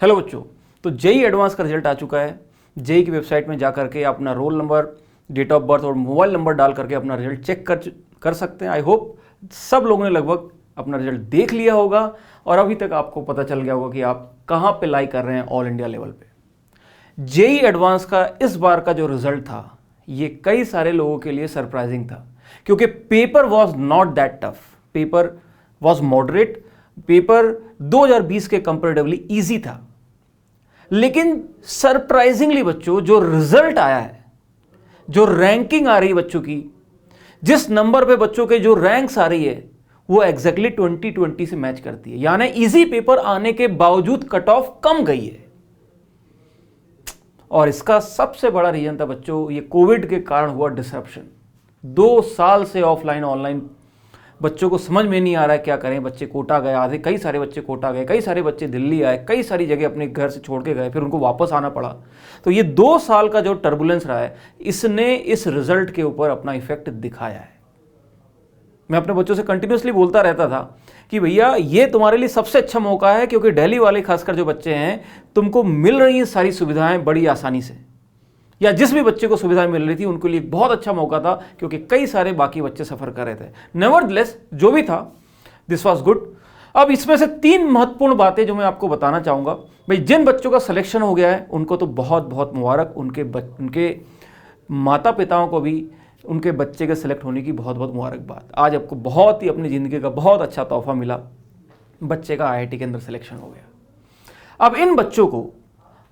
Hello बच्चों, तो JEE advance का रिजल्ट आ चुका है। जेई की वेबसाइट में जा करके अपना roll number, date of birth और मोबाइल नंबर डाल करके अपना रिजल्ट चेक कर सकते हैं। आई होप सब लोगों ने लगभग अपना रिजल्ट देख लिया होगा और अभी तक आपको पता चल गया होगा कि आप कहाँ पे लाई कर रहे हैं ऑल इंडिया लेवल पे। जेई एडवांस का इस बार का जो रिजल्ट था ये कई सारे लोगों के लिए सरप्राइजिंग था, क्योंकि paper was not that tough, paper was moderate, paper 2020 के कंपेरेटिवली ईजी था। लेकिन सरप्राइजिंगली बच्चों जो रिजल्ट आया है, जो रैंकिंग आ रही है बच्चों की, जिस नंबर पे बच्चों के जो रैंक्स आ रही है वो एग्जैक्टली 2020 से मैच करती है। यानी इजी पेपर आने के बावजूद कट ऑफ कम गई है। और इसका सबसे बड़ा रीजन था बच्चों ये कोविड के कारण हुआ डिसरप्शन। 2 साल से ऑफलाइन ऑनलाइन बच्चों को समझ में नहीं आ रहा है क्या करें। बच्चे कोटा गए, आधे कई सारे बच्चे कोटा गए, कई सारे बच्चे दिल्ली आए, कई सारी जगह अपने घर से छोड़ के गए, फिर उनको वापस आना पड़ा। तो ये 2 साल का जो टर्बुलेंस रहा है इसने इस रिजल्ट के ऊपर अपना इफेक्ट दिखाया है। मैं अपने बच्चों से कंटिन्यूसली बोलता रहता था कि भैया ये तुम्हारे लिए सबसे अच्छा मौका है, क्योंकि दिल्ली वाले खासकर जो बच्चे हैं तुमको मिल रही हैं सारी सुविधाएं बड़ी आसानी से, या जिस भी बच्चे को सुविधाएं मिल रही थी उनके लिए बहुत अच्छा मौका था, क्योंकि कई सारे बाकी बच्चे सफर कर रहे थे। नेवरदलेस जो भी था दिस वाज गुड। अब इसमें से 3 महत्वपूर्ण बातें जो मैं आपको बताना चाहूंगा। भाई जिन बच्चों का सिलेक्शन हो गया है उनको तो बहुत बहुत मुबारक, उनके माता पिताओं को भी उनके बच्चे के सिलेक्ट होने की बहुत बहुत मुबारकबाद। आज आपको बहुत ही अपनी ज़िंदगी का बहुत अच्छा तोहफा मिला, बच्चे का IIT के अंदर सिलेक्शन हो गया। अब इन बच्चों को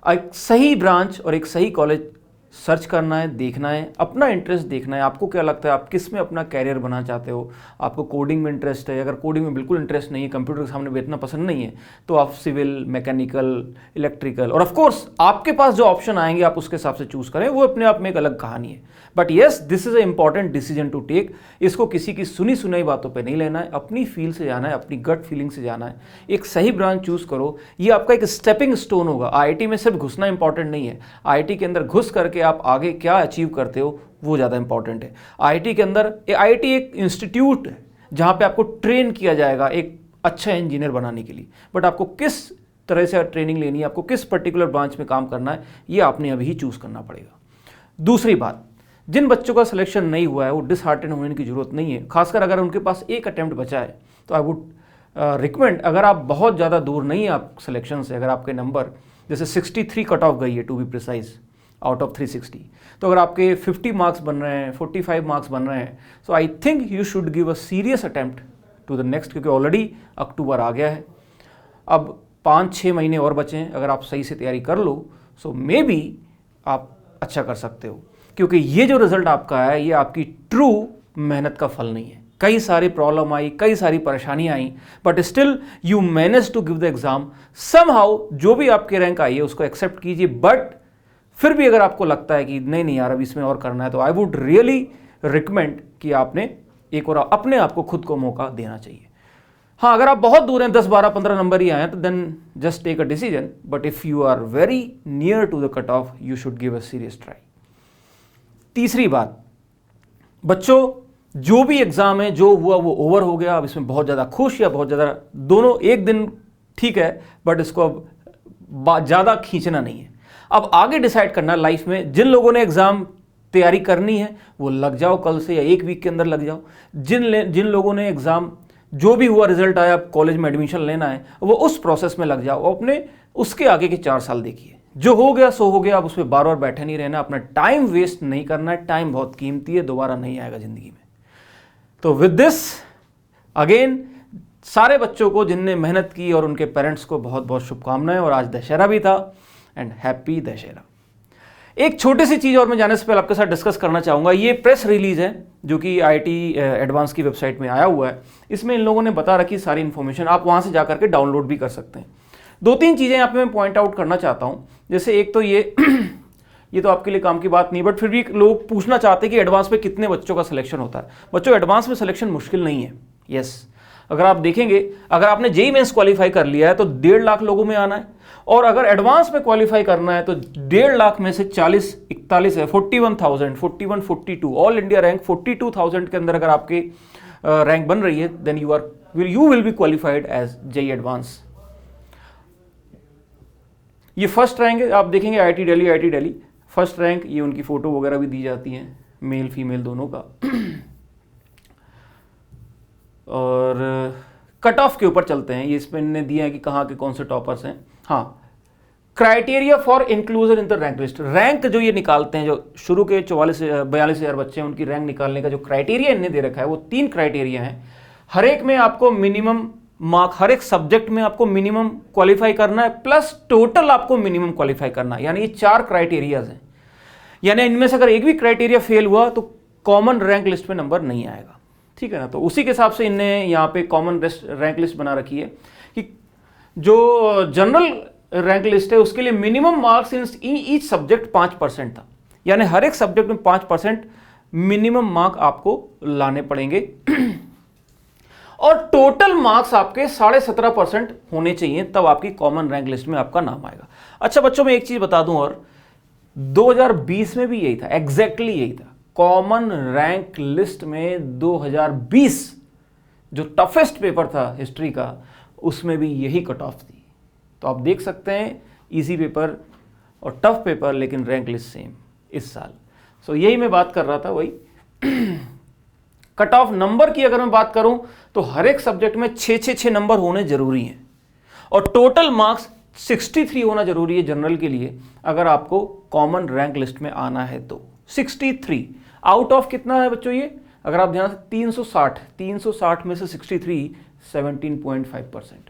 एक सही ब्रांच और एक सही कॉलेज सर्च करना है, देखना है, अपना इंटरेस्ट देखना है। आपको क्या लगता है आप किस में अपना कैरियर बनाना चाहते हो? आपको कोडिंग में इंटरेस्ट है? अगर कोडिंग में बिल्कुल इंटरेस्ट नहीं है, कंप्यूटर के सामने बैठना पसंद नहीं है, तो आप सिविल, मैकेनिकल, इलेक्ट्रिकल, और ऑफ कोर्स आपके पास जो ऑप्शन आएंगे आप उसके हिसाब से चूज करें, वो अपने आप में एक अलग कहानी है। But yes, this is a important decision to take. इसको किसी की सुनी सुनाई बातों पर नहीं लेना है, अपनी फील से जाना है, अपनी गट फीलिंग से जाना है। एक सही ब्रांच चूज करो, ये आपका एक स्टेपिंग स्टोन होगा। IIT में सिर्फ घुसना इंपॉर्टेंट नहीं है, IIT के अंदर घुस करके आप आगे क्या अचीव करते हो वो ज़्यादा इंपॉर्टेंट है। IIT के अंदर IIT एक इंस्टीट्यूट है जहाँ पे आपको ट्रेन किया जाएगा एक अच्छा इंजीनियर बनाने के लिए। बट आपको किस तरह से ट्रेनिंग लेनी है, आपको किस पर्टिकुलर ब्रांच में काम करना है, ये आपने अभी ही चूज़ करना पड़ेगा। दूसरी बात, जिन बच्चों का सिलेक्शन नहीं हुआ है वो डिसहार्टेन होने की जरूरत नहीं है। खासकर अगर उनके पास एक अटेम्प्ट बचा है तो आई वुड रिकमेंड, अगर आप बहुत ज़्यादा दूर नहीं है आप सिलेक्शन से, अगर आपके नंबर जैसे 63 कट ऑफ गई है to be precise out of 360, तो अगर आपके 50 मार्क्स बन रहे हैं, 45 मार्क्स बन रहे हैं, so I think you should give a serious attempt to the next, क्योंकि ऑलरेडी अक्टूबर आ गया है। अब 5-6 महीने और बचे हैं। अगर आप सही से तैयारी कर लो सो मे बी आप अच्छा कर सकते हो, क्योंकि ये जो रिजल्ट आपका है ये आपकी ट्रू मेहनत का फल नहीं है। कई सारी प्रॉब्लम आई, कई सारी परेशानियां आई, but still you manage to give the exam somehow. जो भी आपके रैंक आई है उसको एक्सेप्ट कीजिए, बट फिर भी अगर आपको लगता है कि नहीं नहीं यार अब इसमें और करना है, तो आई वुड रियली रिकमेंड कि आपने एक और अपने आप को खुद को मौका देना चाहिए। हाँ, अगर आप बहुत दूर हैं, 10, 12, 15 नंबर ही आए हैं, तो then just take a decision, but if you are very near to the cut off you should give a serious try. तीसरी बात, बच्चों जो भी एग्जाम है, जो हुआ वो ओवर हो गया। अब इसमें बहुत ज़्यादा खुश या बहुत ज़्यादा, दोनों एक दिन ठीक है, बट इसको अब ज़्यादा खींचना नहीं है। अब आगे डिसाइड करना लाइफ में, जिन लोगों ने एग्जाम तैयारी करनी है वो लग जाओ कल से या 1 वीक के अंदर लग जाओ। जिन लोगों ने एग्जाम जो भी हुआ रिजल्ट आया, कॉलेज में एडमिशन लेना है, वो उस प्रोसेस में लग जाओ। अपने उसके आगे के 4 साल देखिए, जो हो गया सो हो गया। अब उसमें बार बार बैठे नहीं रहना, अपना टाइम वेस्ट नहीं करना है। टाइम बहुत कीमती है, दोबारा नहीं आएगा जिंदगी में। तो विद दिस अगेन सारे बच्चों को जिनने मेहनत की और उनके पेरेंट्स को बहुत बहुत शुभकामनाएं। और आज दशहरा भी था, एंड हैप्पी दशहरा। एक छोटी सी चीज़ और मैं जाने से पहले आपके साथ डिस्कस करना चाहूँगा। ये प्रेस रिलीज है जो कि IIT एडवांस की वेबसाइट में आया हुआ है। इसमें इन लोगों ने बता रखी सारी इन्फॉर्मेशन, आप वहाँ से जा करके डाउनलोड भी कर सकते हैं। 2-3 चीज़ें यहाँ पे मैं पॉइंट आउट करना चाहता हूँ। जैसे एक तो ये तो आपके लिए काम की बात नहीं, बट फिर भी लोग पूछना चाहते हैं कि एडवांस में कितने बच्चों का सिलेक्शन होता है। बच्चों, एडवांस में सिलेक्शन मुश्किल नहीं है। यस, अगर आप देखेंगे, अगर आपने जेईई मेंस क्वालिफाई कर लिया है तो 1.5 लाख लोगों में आना है, और अगर एडवांस में क्वालिफाई करना है तो 1.5 लाख में से 40-41 है, 41,000, 41, 42 ऑल इंडिया रैंक 42,000 के अंदर अगर आपके रैंक बन रही है, then you will be qualified as JEE advance. ये फर्स्ट रैंक है, आप देखेंगे आईआईटी दिल्ली फर्स्ट रैंक, ये उनकी फ़ोटो वगैरह भी दी जाती हैं, मेल फीमेल दोनों का। और कट ऑफ के ऊपर चलते हैं, ये इसमें इन्होंने दिया है कि कहाँ के कौन से टॉपर्स हैं। हाँ, criteria for inclusion in the rank list, rank जो ये निकालते हैं, जो शुरू के 42,000 बच्चे हैं उनकी रैंक निकालने का जो क्राइटेरिया इन्हें दे रखा है वो 3 क्राइटेरिया हैं। हर एक में आपको मिनिमम मार्क, हर एक सब्जेक्ट में आपको मिनिमम क्वालिफाई करना है, प्लस टोटल आपको मिनिमम क्वालिफाई करना है, यानी ये 4 क्राइटेरियाज हैं। यानी इनमें से अगर एक भी क्राइटेरिया फेल हुआ तो कॉमन रैंक लिस्ट में नंबर नहीं आएगा, ठीक है ना। तो उसी के हिसाब से इनने यहाँ पे कॉमन रैंक लिस्ट बना रखी है कि जो जनरल रैंक लिस्ट है उसके लिए minimum marks in each subject 5% था, यानी हर एक सब्जेक्ट में 5% मिनिमम मार्क आपको लाने पड़ेंगे और टोटल मार्क्स आपके 17.5% होने चाहिए, तब आपकी कॉमन रैंक लिस्ट में आपका नाम आएगा। अच्छा बच्चों, मैं एक चीज बता दूं, और 2020 में भी यही था, एग्जैक्टली यही था। कॉमन रैंक लिस्ट में 2020 जो टफेस्ट पेपर था हिस्ट्री का, उसमें भी यही कट ऑफ थी। तो आप देख सकते हैं इजी पेपर और टफ पेपर, लेकिन रैंक लिस्ट सेम इस साल। सो यही मैं बात कर रहा था, वही कट ऑफ नंबर की अगर मैं बात करूं तो हर एक सब्जेक्ट में 6 नंबर होने जरूरी हैं और टोटल मार्क्स 63 होना जरूरी है जनरल के लिए, अगर आपको कॉमन रैंक लिस्ट में आना है तो। 63 आउट ऑफ कितना है बच्चों ये, अगर आप ध्यान से 360 में से 63 17.5%।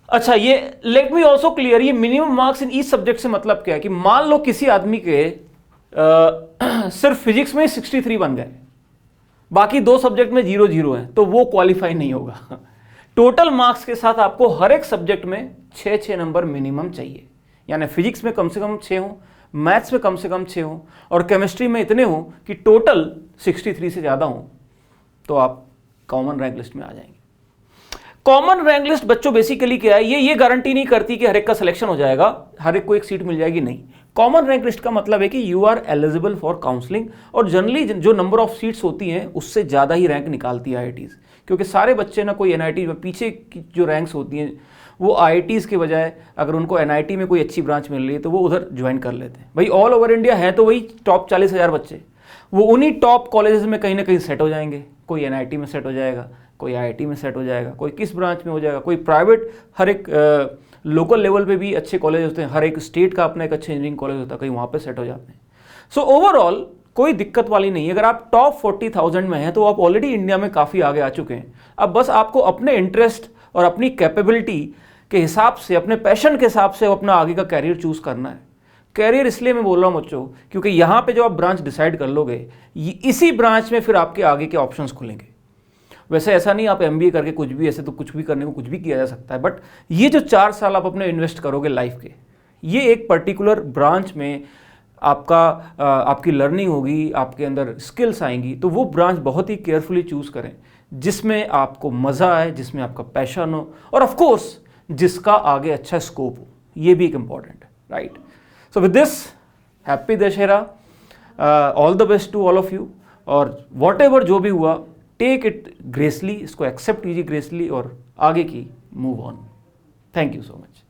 अच्छा, ये लेट मी ऑल्सो क्लियर, ये minimum marks in each subject से मतलब क्या है कि मान लो किसी आदमी के सिर्फ फिजिक्स में 63 बन गए, बाकी 2 सब्जेक्ट में 0 है, तो वो क्वालिफाई नहीं होगा। टोटल मार्क्स के साथ आपको हर एक सब्जेक्ट में 6 नंबर मिनिमम चाहिए, यानी फिजिक्स में कम से कम 6 हो, मैथ्स में कम से कम 6 हो और केमिस्ट्री में इतने हो कि टोटल 63 से ज़्यादा हो, तो आप कॉमन रैंक लिस्ट में आ जाएंगे। कॉमन रैंक लिस्ट बच्चों बेसिकली क्या है, ये गारंटी नहीं करती कि हर एक का सिलेक्शन हो जाएगा, हर एक को एक सीट मिल जाएगी, नहीं। कॉमन रैंक लिस्ट का मतलब है कि you are eligible for counselling, और जनरली जो नंबर ऑफ सीट्स होती हैं उससे ज़्यादा ही रैंक निकालती है आईआईटीज़, क्योंकि सारे बच्चे ना कोई एनआईटी में पीछे की जो रैंक्स होती हैं वो आईआईटीज़ के बजाय अगर उनको एनआईटी में कोई अच्छी ब्रांच मिल रही है तो वो उधर ज्वाइन कर लेते हैं। भाई ऑल ओवर इंडिया है तो वही टॉप 40,000 बच्चे, वो उन्हीं टॉप कॉलेजेस में कहीं ना कहीं सेट हो जाएंगे। कोई एनआईटी में सेट हो जाएगा, कोई आईआईटी में सेट हो जाएगा, कोई किस ब्रांच में हो जाएगा, कोई प्राइवेट, हर एक लोकल लेवल पे भी अच्छे कॉलेज होते हैं, हर एक स्टेट का अपना एक अच्छा इंजीनियरिंग कॉलेज होता है, कहीं वहाँ पे सेट हो जाते हैं। सो ओवरऑल कोई दिक्कत वाली नहीं है। अगर आप टॉप 40,000 में हैं तो आप ऑलरेडी इंडिया में काफ़ी आगे आ चुके हैं। अब बस आपको अपने इंटरेस्ट और अपनी कैपेबिलिटी के हिसाब से, अपने पैशन के हिसाब से अपना आगे का कैरियर चूज़ करना है। कैरियर इसलिए मैं बोल रहा हूँ बच्चों, क्योंकि यहाँ पे जो आप ब्रांच डिसाइड कर लोगे, इसी ब्रांच में फिर आपके आगे के ऑप्शंस खुलेंगे। वैसे ऐसा नहीं आप एमबीए करके कुछ भी, ऐसे तो कुछ भी करने को कुछ भी किया जा सकता है, बट ये जो 4 साल आप अपने इन्वेस्ट करोगे लाइफ के, ये एक पर्टिकुलर ब्रांच में आपकी लर्निंग होगी, आपके अंदर स्किल्स आएंगी, तो वो ब्रांच बहुत ही केयरफुली चूज़ करें जिसमें आपको मज़ा आए, जिसमें आपका पैशन हो, और ऑफ कोर्स जिसका आगे अच्छा स्कोप हो। ये भी एक इम्पॉर्टेंट है, right. So with this, happy Dussehra, all the best to all of you, और वॉट एवर जो भी हुआ टेक इट ग्रेसली, इसको एक्सेप्ट कीजिए ग्रेसली और आगे की move on. Thank you so much.